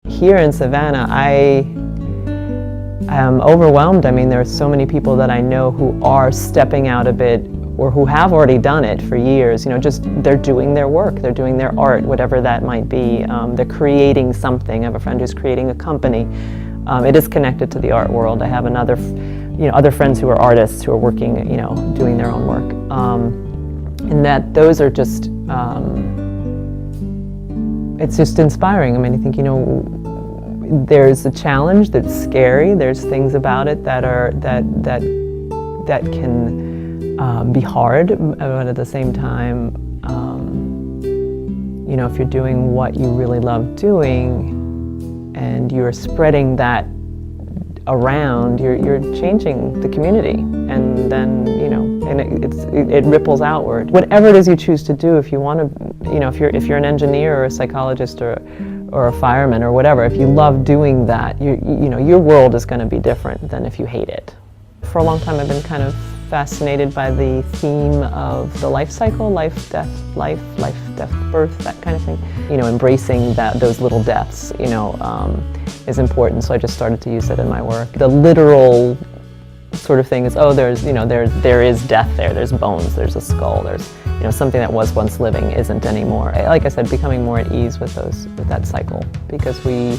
Here in Savannah, I am overwhelmed. I mean, there are so many people that I know who are stepping out a bit, or who have already done it for years. You know, just they're doing their work, they're doing their art, whatever that might be. They're creating something. I have a friend who's creating a company. It is connected to the art world. I have other friends who are artists who are working, doing their own work. And that those are just, it's just inspiring. I mean, I think, there's a challenge that's scary. There's things about it that can be hard, but at the same time, if you're doing what you really love doing and you're spreading that around, you're changing the community, and then it ripples outward. Whatever it is you choose to do, if you want to, if you're an engineer or a psychologist or a fireman or whatever, if you love doing that, your world is going to be different than if you hate it. For a long time, I've been kind of fascinated by the theme of the life cycle, life, death, birth, that kind of thing. Embracing those little deaths, is important. So I just started to use it in my work. The literal sort of thing is, there is death there. There's bones. There's a skull. There's something that was once living isn't anymore. Like I said, becoming more at ease with that cycle, because we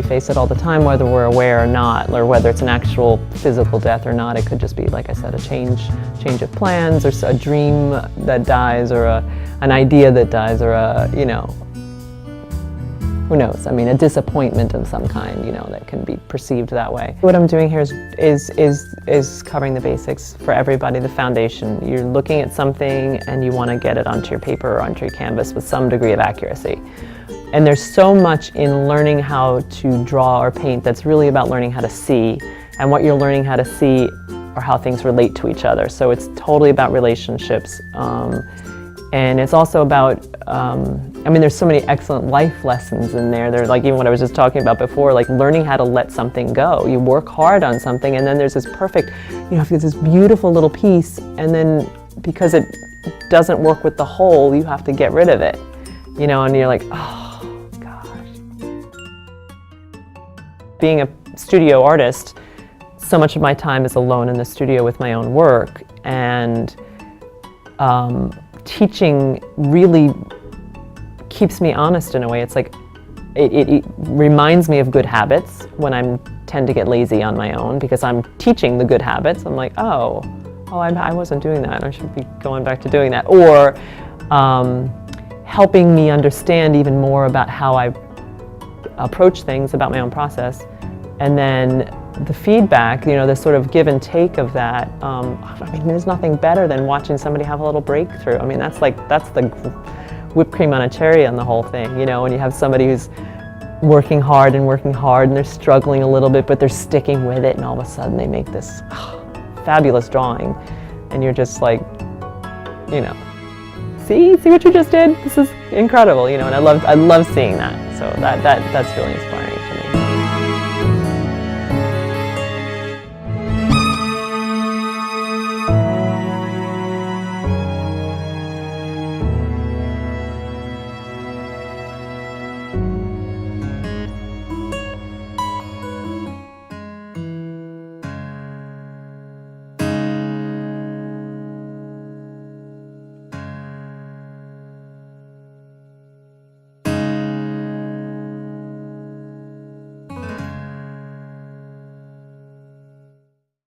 face it all the time, whether we're aware or not, or whether it's an actual physical death or not. It could just be, like I said, a change of plans, or a dream that dies, or an idea that dies, or who knows? I mean, a disappointment of some kind, that can be perceived that way. What I'm doing here is covering the basics for everybody, the foundation. You're looking at something and you want to get it onto your paper or onto your canvas with some degree of accuracy. And there's so much in learning how to draw or paint that's really about learning how to see, and what you're learning how to see are how things relate to each other. So it's totally about relationships. And it's also about, there's so many excellent life lessons in there. They're like, even what I was just talking about before, like learning how to let something go. You work hard on something, and then there's this perfect, if there's this beautiful little piece, and then because it doesn't work with the whole, you have to get rid of it, and you're like, oh gosh. Being a studio artist, so much of my time is alone in the studio with my own work, and teaching really keeps me honest in a way. It's like, it reminds me of good habits when I tend to get lazy on my own, because I'm teaching the good habits. I'm like, I wasn't doing that. I should be going back to doing that. Or helping me understand even more about how I approach things, about my own process. And then the feedback, the sort of give and take of that, there's nothing better than watching somebody have a little breakthrough. I mean, that's the whipped cream on a cherry on the whole thing, when you have somebody who's working hard and they're struggling a little bit, but they're sticking with it, and all of a sudden they make this fabulous drawing, and you're just like, see what you just did? This is incredible, and I love seeing that. So that's really inspiring.